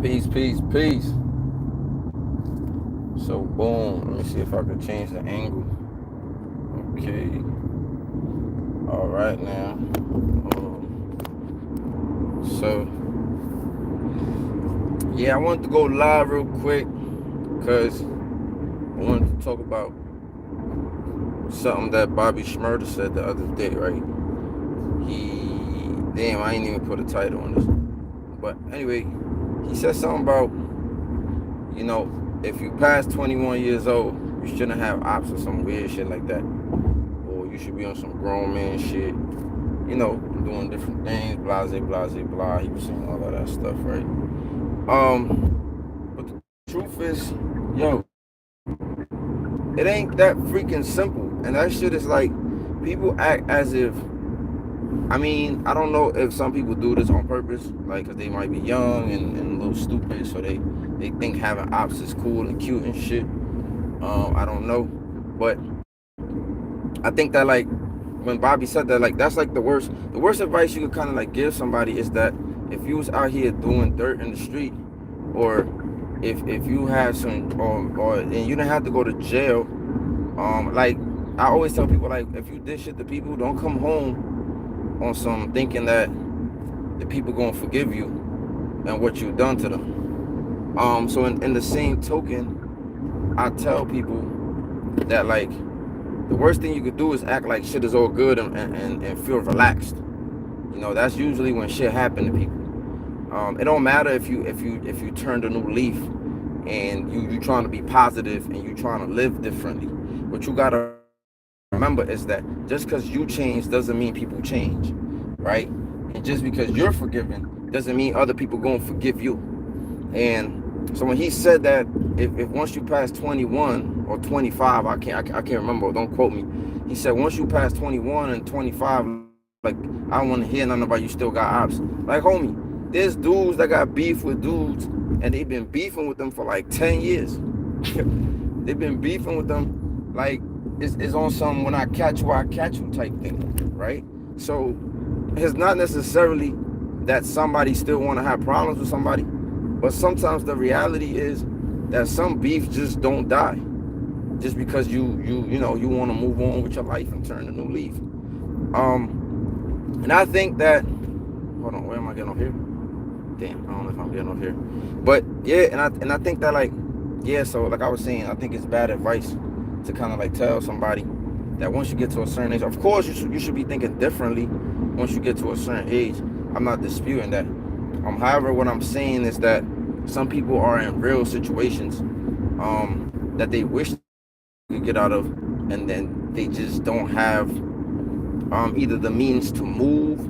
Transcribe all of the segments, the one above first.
Peace, peace, peace. So boom, let me see if I could change the angle. Okay. All right now. So yeah, I wanted to go live real quick because I wanted to talk about something that Bobby Shmurda said the other day, right? Damn, I ain't even put a title on this. But anyway, he said something about, if you pass 21 years old, you shouldn't have ops or some weird shit like that. Or you should be on some grown man shit, doing different things, blase, blase, blah. He was saying all of that stuff, right? But the truth is, it ain't that freaking simple. And that shit is like, people act as if, I don't know if some people do this on purpose, like, because they might be young and a little stupid, so they think having ops is cool and cute and shit. I don't know. But I think that, like, when Bobby said that, like, that's like the worst advice you could kind of like give somebody is that if you was out here doing dirt in the street, or if you had some, or and you didn't have to go to jail, like, I always tell people, like, if you did shit to people, don't come home on some thinking that the people gonna forgive you and what you done to them. So in the same token, I tell people that, like, the worst thing you could do is act like shit is all good and feel relaxed. That's usually when shit happen to people. It don't matter if you turned a new leaf and you trying to be positive and you trying to live differently. What you gotta remember is that just because you change doesn't mean people change, right? And just because you're forgiven doesn't mean other people gonna forgive you. And so when he said that, if once you pass 21 or 25, I can't remember, don't quote me. He said once you pass 21 and 25, like, I don't want to hear nothing about you still got ops. Like, homie, there's dudes that got beef with dudes, and they've been beefing with them for like 10 years. They've been beefing with them like it's on some when I catch you, I catch you type thing, right? So it's not necessarily that somebody still want to have problems with somebody, but sometimes the reality is that some beef just don't die just because you want to move on with your life and turn a new leaf. And I think that, hold on, where am I getting off here? Damn, I don't know if I'm getting off here. But yeah, and I think that, like, yeah, so like I was saying, I think it's bad advice to kind of like tell somebody that once you get to a certain age, of course you should be thinking differently once you get to a certain age. I'm not disputing that. However, what I'm saying is that some people are in real situations that they wish they could get out of, and then they just don't have either the means to move,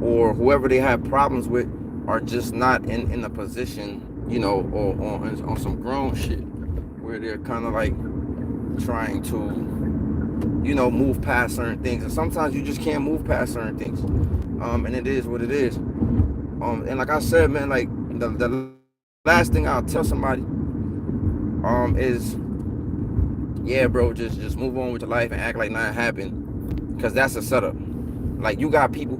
or whoever they have problems with are just not in a position, or on some grown shit where they're kind of like trying to, move past certain things. And sometimes you just can't move past certain things. And it is what it is. And like I said, man, like, the last thing I'll tell somebody is, yeah, bro, just move on with your life and act like nothing happened, because that's a setup. Like, you got people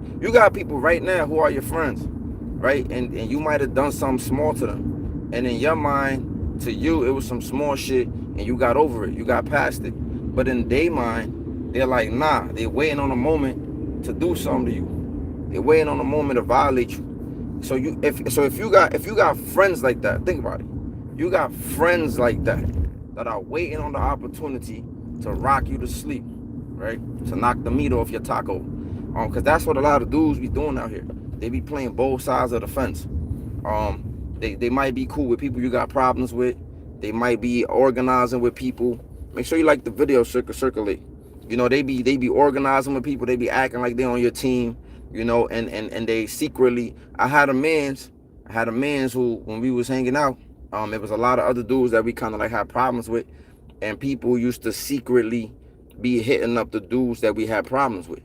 right now who are your friends, right? And you might have done something small to them, and in your mind, to you, it was some small shit, and you got over it, you got past it. But in their mind, they're like, nah, they're waiting on a moment to do something to you. They're waiting on a moment to violate you. So if you got friends like that, think about it. You got friends like that are waiting on the opportunity to rock you to sleep, right? To knock the meat off your taco. Because that's what a lot of dudes be doing out here. They be playing both sides of the fence. They might be cool with people you got problems with. They might be organizing with people. Make sure you like the video, circulate. They be organizing with people. They be acting like they on your team. And they secretly. I had a man's who, when we was hanging out, it was a lot of other dudes that we kind of like had problems with, and people used to secretly be hitting up the dudes that we had problems with.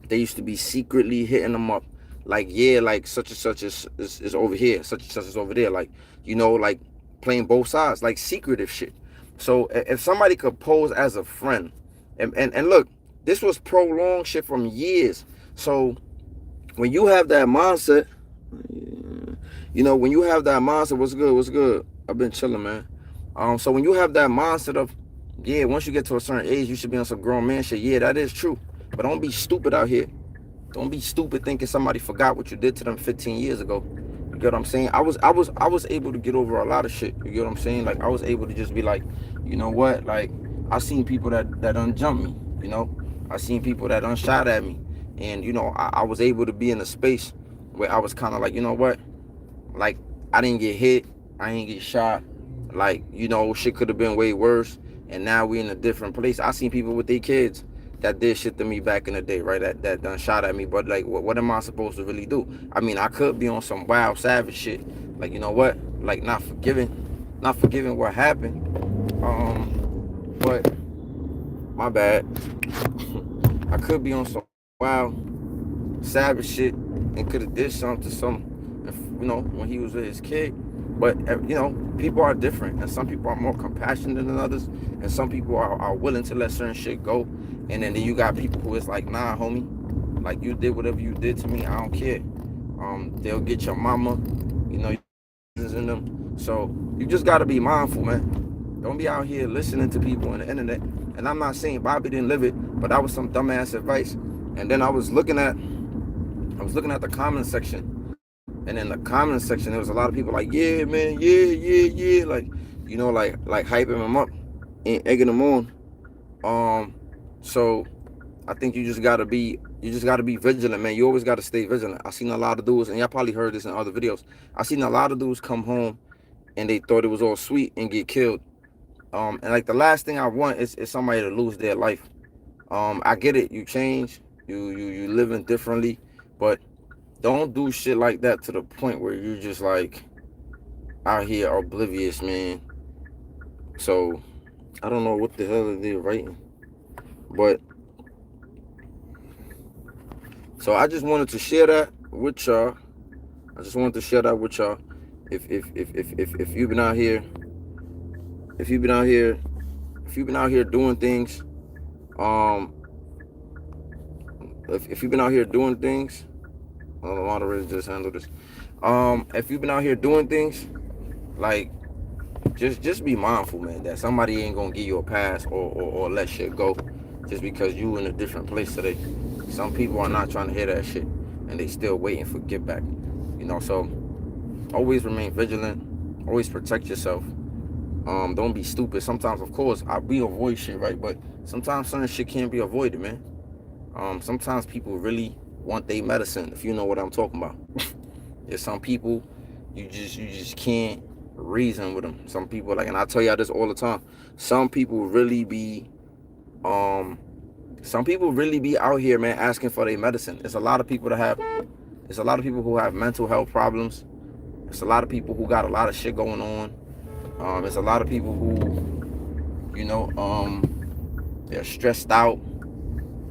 They used to be secretly hitting them up, like, yeah, like such and such is over here, such and such is over there, like, like playing both sides, like secretive shit. So if somebody could pose as a friend, and look, this was prolonged shit from years. So when you have that mindset, when you have that mindset, what's good? What's good? I've been chilling, man. So when you have that mindset of, yeah, once you get to a certain age, you should be on some grown man shit. Yeah, that is true. But don't be stupid out here. Don't be stupid thinking somebody forgot what you did to them 15 years ago. You get what I'm saying? I was able to get over a lot of shit. You get what I'm saying? Like I was able to just be like, you know what? Like I seen people that unjumped me. You know, I seen people that unshot at me, and I was able to be in a space where I was kind of like, you know what? Like I didn't get hit, I didn't get shot. Like shit could have been way worse, and now we in a different place. I seen people with their kids that did shit to me back in the day, right? That done shot at me, but like, what am I supposed to really do? I mean, I could be on some wild savage shit, like you know what, like not forgiving what happened. But my bad. I could be on some wild savage shit and could have did something to some, when he was with his kid. But people are different, and some people are more compassionate than others, and some people are willing to let certain shit go. And then you got people who is like, nah, homie, like you did whatever you did to me, I don't care. They'll get your mama, in them. So you just gotta be mindful, man. Don't be out here listening to people on the internet. And I'm not saying Bobby didn't live it, but that was some dumbass advice. And then I was looking at the comment section, and in the comment section there was a lot of people like, yeah, man, yeah, like like hyping them up and egging them on. So I think you just gotta be vigilant, man. You always gotta stay vigilant. I seen a lot of dudes, and y'all probably heard this in other videos. I seen a lot of dudes come home and they thought it was all sweet and get killed. And like the last thing I want is somebody to lose their life. I get it, you change, you living differently, but don't do shit like that to the point where you're just like out here oblivious, man. So I don't know what the hell they're writing, but so I just wanted to share that with y'all. If you've been out here, doing things, if you've been out here doing things, well, the moderators just handle this. If you've been out here doing things, like just be mindful, man, that somebody ain't gonna give you a pass or let shit go just because you in a different place today. Some people are not trying to hear that shit, and they still waiting for get back. So always remain vigilant, always protect yourself. Don't be stupid. Sometimes, of course, we avoid shit, right? But sometimes certain shit can't be avoided, man. Sometimes people really want their medicine, if you know what I'm talking about. There's some people you just can't reason with them. Some people, like, and I tell y'all this all the time, some people really be out here, man, asking for their medicine. It's a lot of people who have mental health problems. It's a lot of people who got a lot of shit going on. There's a lot of people who, they're stressed out.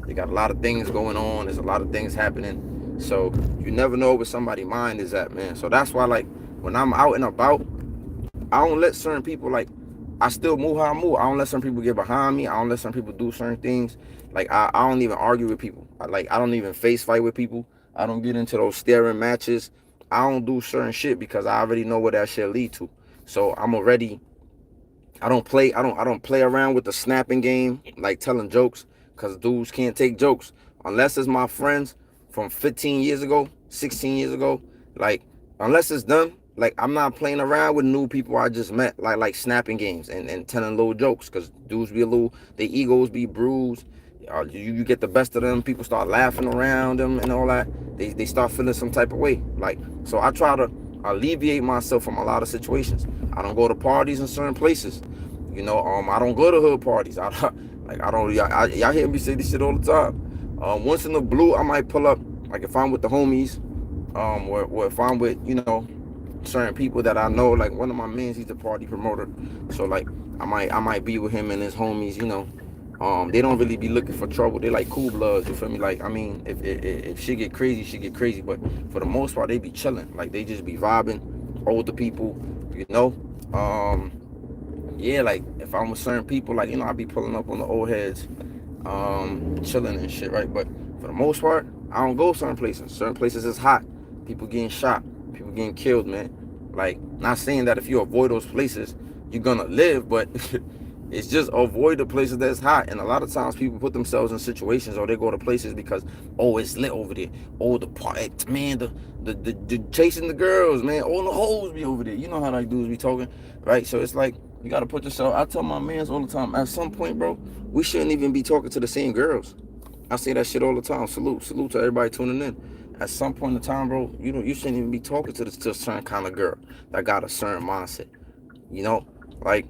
They got a lot of things going on. There's a lot of things happening. So you never know where somebody's mind is at, man. So that's why, like, when I'm out and about, I don't let certain people, like, I still move how I move. I don't let certain people get behind me. I don't let certain people do certain things. Like, I don't even argue with people. I don't even face fight with people. I don't get into those staring matches. I don't do certain shit because I already know what that shit lead to. So I don't play around with the snapping game, like telling jokes, because dudes can't take jokes. Unless it's my friends from 15 years ago, 16 years ago. Like, unless it's them, like, I'm not playing around with new people I just met, like snapping games and telling little jokes, because dudes be their egos be bruised. You get the best of them, people start laughing around them and all that. They start feeling some type of way. Like, so I try to alleviate myself from a lot of situations. I don't go to parties in certain places. I don't go to hood parties. Y'all hear me say this shit all the time. Once in the blue, I might pull up, like if I'm with the homies, or if I'm with, certain people that I know. Like one of my mans, he's a party promoter. So like I might be with him and his homies, they don't really be looking for trouble. They like cool bloods, you feel me? Like, I mean, if shit get crazy, shit get crazy. But for the most part, they be chilling. Like, they just be vibing. Older people, yeah, like, if I'm with certain people, like, I be pulling up on the old heads, chilling and shit, right? But for the most part, I don't go certain places. Certain places is hot. People getting shot. People getting killed, man. Like, not saying that if you avoid those places, you're gonna live, but it's just avoid the places that's hot. And a lot of times people put themselves in situations, or they go to places because, oh, it's lit over there. Oh, the party, man, the chasing the girls, man. All the hoes be over there. You know how like dudes be talking, right? So it's like, you gotta put yourself. I tell my mans all the time, at some point, bro, we shouldn't even be talking to the same girls. I say that shit all the time. Salute to everybody tuning in. At some point in time, bro, you shouldn't even be talking to a certain kind of girl that got a certain mindset. You know, like,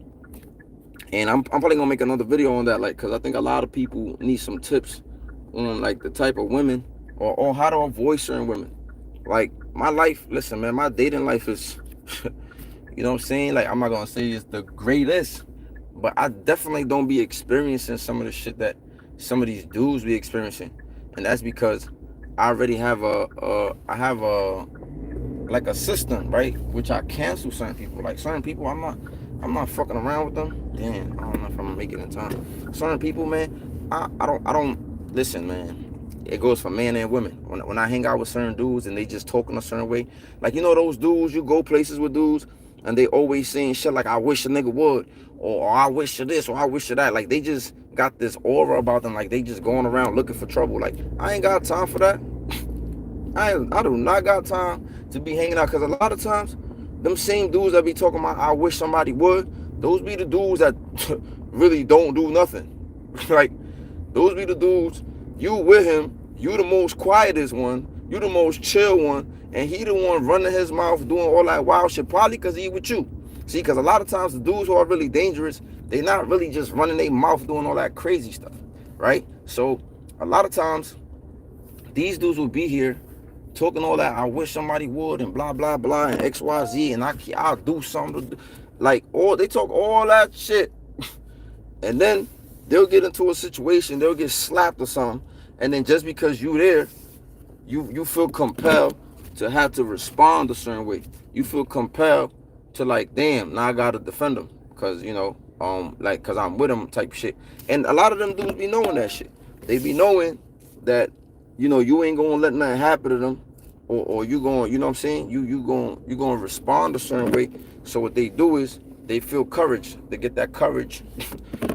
and I'm probably gonna make another video on that, like, cause I think a lot of people need some tips on like the type of women or how to avoid certain women. Like my life, listen, man, my dating life is, you know what I'm saying? Like, I'm not gonna say it's the greatest, but I definitely don't be experiencing some of the shit that some of these dudes be experiencing, and that's because I already have a like a system, right? Which I cancel certain people. Like certain people, I'm not fucking around with them. Damn, I don't know if I'm making it in time. Certain people, man, I don't listen, man. It goes for men and women. When I hang out with certain dudes and they just talking a certain way, like, you know those dudes, you go places with dudes and they always saying shit like, I wish a nigga would, or I wish of this, or I wish of that. Like, they just got this aura about them, like they just going around looking for trouble. Like, I ain't got time for that. I do not got time to be hanging out, because a lot of times them same dudes that be talking about I wish somebody would, those be the dudes that really don't do nothing. Like, those be the dudes, you with him, you the most quietest one, you the most chill one, and he the one running his mouth doing all that wild shit, probably because he with you. See, because a lot of times the dudes who are really dangerous, they not really just running their mouth doing all that crazy stuff, right? So a lot of times these dudes will be here talking all that, I wish somebody would, and blah, blah, blah, and XYZ, and I'll do something. Like, they talk all that shit. And then they'll get into a situation, they'll get slapped or something, and then just because you there, you feel compelled to have to respond a certain way. You feel compelled to, like, damn, now I gotta defend them, because, you know, like, because I'm with them type shit. And a lot of them dudes be knowing that shit. They be knowing that, you know, you ain't gonna let nothing happen to them, or you gonna, you know what I'm saying, you gonna respond a certain way. So what they do is they feel courage. They get that courage,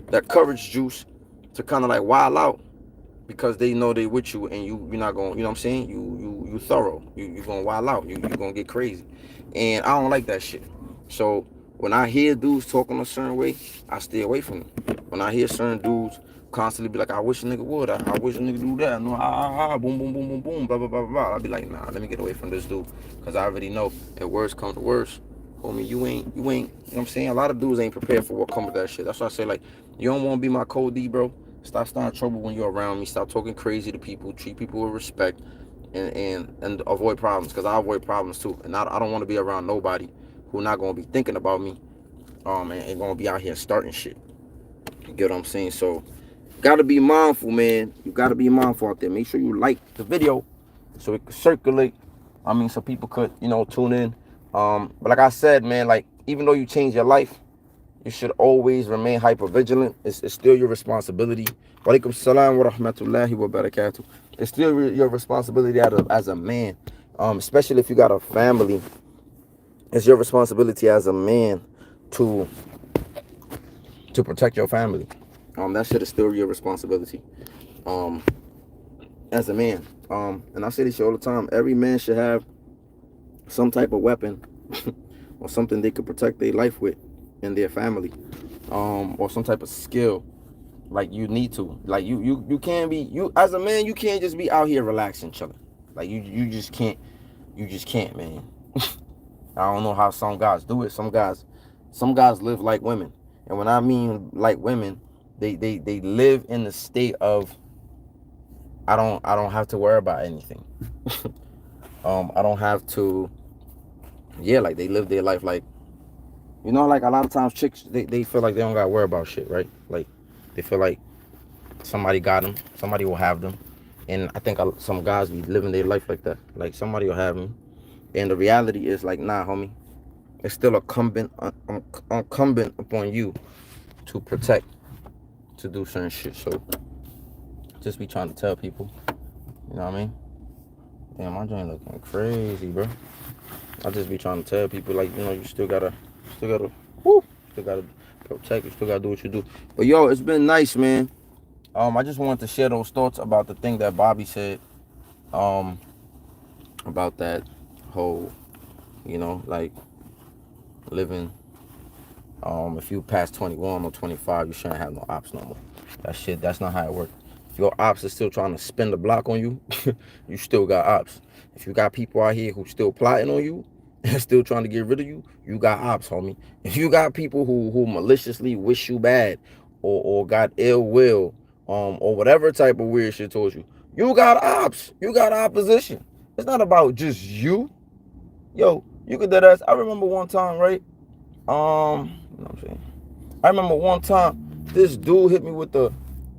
that courage juice to kind of like wild out, because they know they with you, and you're not gonna, you know what I'm saying, you thorough, you gonna wild out, you gonna get crazy. And I don't like that shit. So when I hear dudes talking a certain way, I stay away from them. When I hear certain dudes constantly be like, I wish a nigga would, I wish a nigga do that, no, boom, boom, boom, boom, boom, blah, blah, blah, blah, I'll be like, nah, let me get away from this dude, because I already know if worst comes to worst, homie, you ain't, you know what I'm saying? A lot of dudes ain't prepared for what comes with that shit. That's why I say, like, you don't want to be my code D, bro. Stop starting trouble when you're around me. Stop talking crazy to people. Treat people with respect, and avoid problems, because I avoid problems too. And I don't want to be around nobody who not going to be thinking about me, and going to be out here starting shit. You get what I'm saying? So, gotta be mindful, man. You gotta be mindful out there. Make sure you like the video so it can circulate. I mean, so people could, you know, tune in. But like I said, man, like, even though you change your life, you should always remain hyper vigilant. It's still your responsibility. Walaikum salam wa rahmatullahi wa barakatuh. It's still your responsibility as a man, especially if you got a family. It's your responsibility as a man to protect your family. That shit is still your responsibility, as a man. And I say this shit all the time. Every man should have some type of weapon or something they could protect their life with and their family, or some type of skill. Like, you need to. Like, you can't be, you as a man, you can't just be out here relaxing, chilling. Like, you just can't. You just can't, man. I don't know how some guys do it. Some guys live like women. And when I mean like women, they live in the state of, I don't have to worry about anything. I don't have to, yeah, like, they live their life like, you know, like, a lot of times chicks, they feel like they don't gotta worry about shit, right? Like, they feel like somebody got them, somebody will have them. And I think some guys be living their life like that. Like, somebody will have me. And the reality is, like, nah, homie. It's still incumbent upon you to protect, to do certain shit. So, just be trying to tell people. You know what I mean? Damn, my joint looking crazy, bro. I just be trying to tell people, like, you know, you still gotta, whoo, still gotta protect. You still gotta do what you do. But yo, it's been nice, man. I just wanted to share those thoughts about the thing that Bobby said, about that whole, you know, like living. If you pass 21 or 25, you shouldn't have no ops no more. That's not how it works. If your ops is still trying to spin the block on you, you still got ops. If you got people out here who still plotting on you and still trying to get rid of you, you got ops, homie. If you got people who maliciously wish you bad, or got ill will, or whatever type of weird shit towards you, you got ops. You got opposition. It's not about just you. Yo, you could do that. I remember one time, right? You know what I'm saying? I remember one time this dude hit me with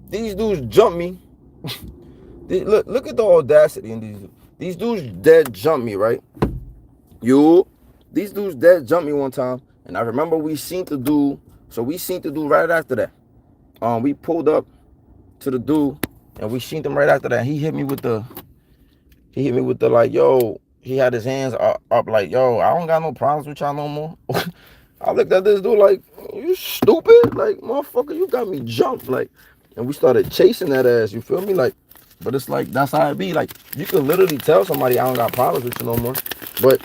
these dudes jumped me. Look at the audacity in these dudes dead jumped me, right? These dudes dead jumped me one time, and I remember we seen the dude right after that. We pulled up to the dude, and we seen him right after that. He hit me with the like, yo, he had his hands up like, yo, I don't got no problems with y'all no more. I looked at this dude like, you stupid? Like, motherfucker, you got me jumped. Like, and we started chasing that ass, you feel me? Like, but it's like, that's how it be. Like, you can literally tell somebody I don't got problems with you no more. But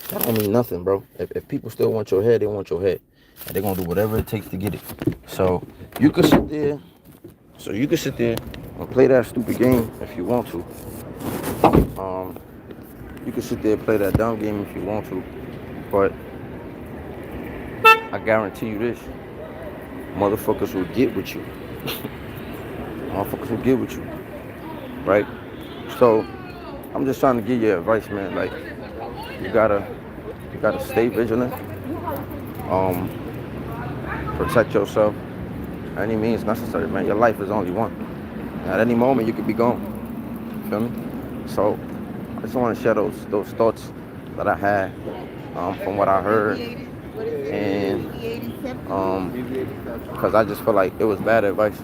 that don't mean nothing, bro. If people still want your head, they want your head. And they're going to do whatever it takes to get it. So, you can sit there. And play that stupid game if you want to. You can sit there and play that dumb game if you want to. But I guarantee you this. Motherfuckers will get with you. Motherfuckers will get with you. Right? So, I'm just trying to give you advice, man. Like, you gotta stay vigilant. Protect yourself. Any means necessary, man. Your life is only one. At any moment, you could be gone. Feel me? So, I just want to share those thoughts that I had from what I heard, and because I just feel like it was bad advice,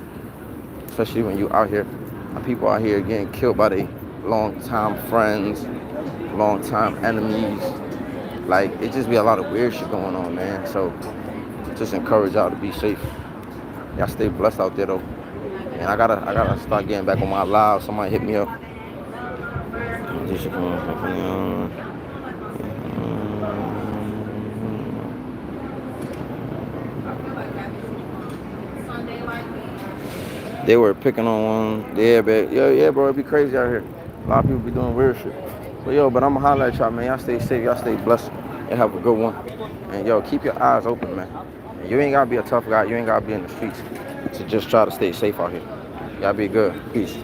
especially when you out here, people out here getting killed by their long-time friends, long-time enemies. Like, it just be a lot of weird shit going on, man. So, just encourage y'all to be safe. Y'all stay blessed out there, though. And I gotta start getting back on my live. Somebody hit me up. They were picking on one. Yeah, bro, it'd be crazy out here. A lot of people be doing weird shit. But yo, I'm gonna holler at y'all, man. Y'all stay safe. Y'all stay blessed. And have a good one. And yo, keep your eyes open, man. And you ain't gotta be a tough guy. You ain't gotta be in the streets to just try to stay safe out here. Y'all be good. Peace.